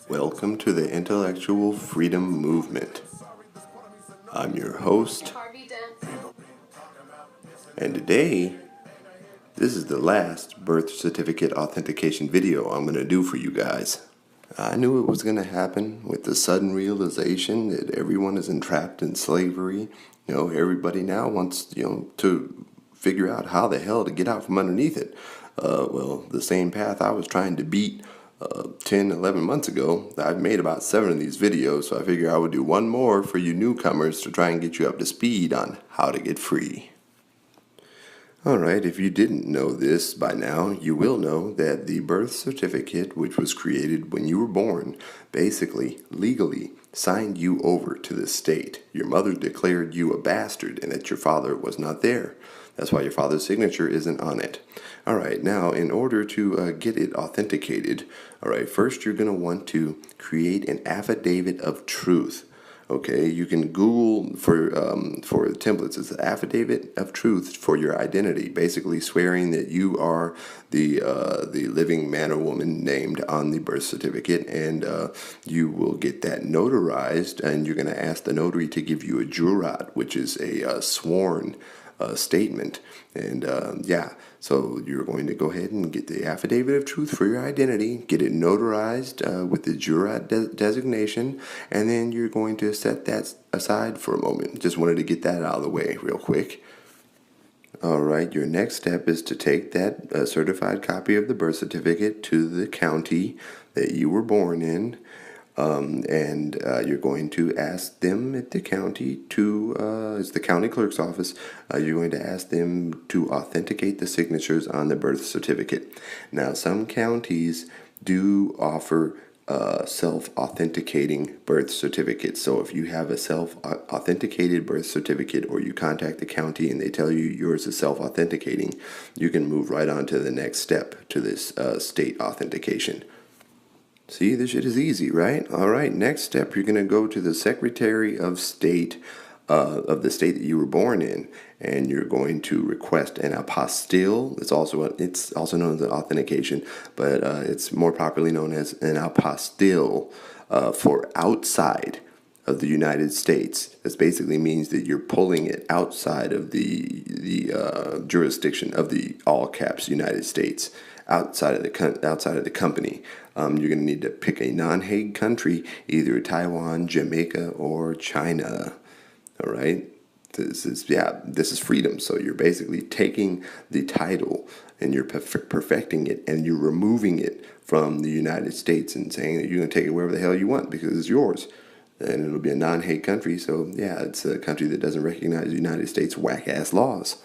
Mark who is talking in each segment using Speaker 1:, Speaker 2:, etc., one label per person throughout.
Speaker 1: Welcome to the Intellectual Freedom Movement. I'm your host, and today, this is the last birth certificate authentication video I'm going to do for you guys. I knew it was going to happen with the sudden realization that everyone is entrapped in slavery. Everybody now wants, to figure out how the hell to get out from underneath it. The same path I was trying to beat 10, 11 months ago, I've made about 7 of these videos, so I figure I would do one more for you newcomers to try and get you up to speed on how to get free. Alright, if you didn't know this by now, you will know that the birth certificate, which was created when you were born, basically, legally, signed you over to the state. Your mother declared you a bastard and that your father was not there. That's why your father's signature isn't on it. Alright, now in order to get it authenticated, first you're going to want to create an affidavit of truth. Okay, you can Google for templates. It's an affidavit of truth for your identity, basically swearing that you are the living man or woman named on the birth certificate, and you will get that notarized, and you're going to ask the notary to give you a jurat, which is a sworn statement. And so you're going to go ahead and get the affidavit of truth for your identity, get it notarized with the jurat designation, and then you're going to set that aside for a moment. Just wanted to get that out of the way real quick. Alright, your next step is to take that certified copy of the birth certificate to the county that you were born in. And you're going to ask them at the county it's the county clerk's office, you're going to ask them to authenticate the signatures on the birth certificate. Now, some counties do offer self-authenticating birth certificates. So if you have a self-authenticated birth certificate, or you contact the county and they tell you yours is self-authenticating, you can move right on to the next step, to this state authentication. See, this shit is easy, right? All right, next step, you're going to go to the Secretary of State of the state that you were born in, and you're going to request an apostille. It's also known as an authentication, but it's more popularly known as an apostille for outside of the United States. This basically means that you're pulling it outside of the jurisdiction of the all caps United States, outside of the company. You're going to need to pick a non-Hague country, either Taiwan, Jamaica, or China. All right. This is freedom. So you're basically taking the title and you're perfecting it, and you're removing it from the United States and saying that you're going to take it wherever the hell you want because it's yours. And it'll be a non-Hague country. So yeah, it's a country that doesn't recognize the United States whack-ass laws.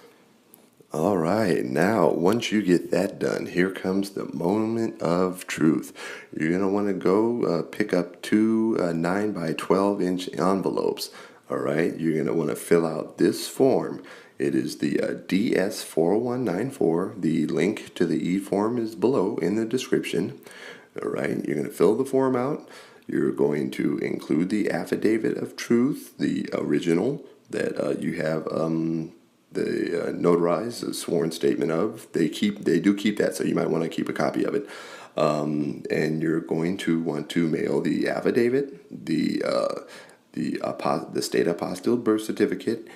Speaker 1: All right, now once you get that done, here comes the moment of truth. You're going to want to go pick up 2 9 by 12 inch envelopes. All right, you're going to want to fill out this form. It is the DS4194. The link to the e-form is below in the description. All right, you're going to fill the form out. You're going to include the affidavit of truth, the original that you have the notarized, a sworn statement of. They do keep that, so you might want to keep a copy of it. And you're going to want to mail the affidavit, the state apostille birth certificate,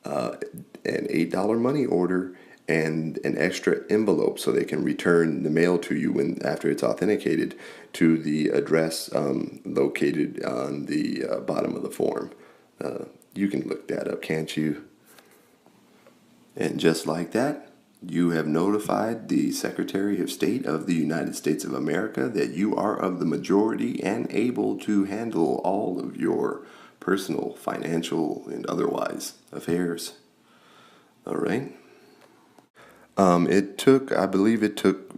Speaker 1: an $8 money order, and an extra envelope so they can return the mail to you after it's authenticated to the address located on the bottom of the form. You can look that up, can't you? And just like that, you have notified the Secretary of State of the United States of America that you are of the majority and able to handle all of your personal, financial, and otherwise affairs. All right. I believe it took,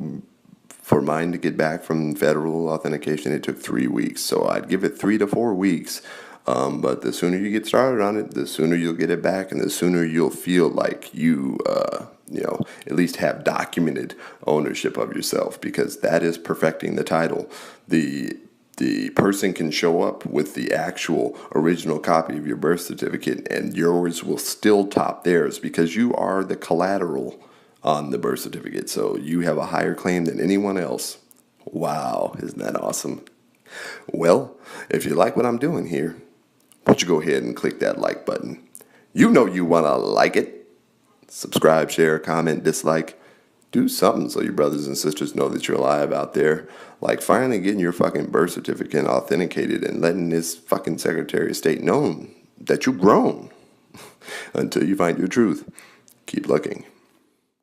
Speaker 1: for mine to get back from federal authentication, it took 3 weeks. So I'd give it 3 to 4 weeks. But the sooner you get started on it, the sooner you'll get it back, and the sooner you'll feel like you at least have documented ownership of yourself, because that is perfecting the title. The person can show up with the actual original copy of your birth certificate, and yours will still top theirs because you are the collateral on the birth certificate. So you have a higher claim than anyone else. Wow, isn't that awesome? Well, if you like what I'm doing here, why don't you go ahead and click that like button? You know you want to like it. Subscribe, share, comment, dislike. Do something so your brothers and sisters know that you're alive out there. Like finally getting your fucking birth certificate authenticated and letting this fucking Secretary of State know that you've grown. Until you find your truth, keep looking.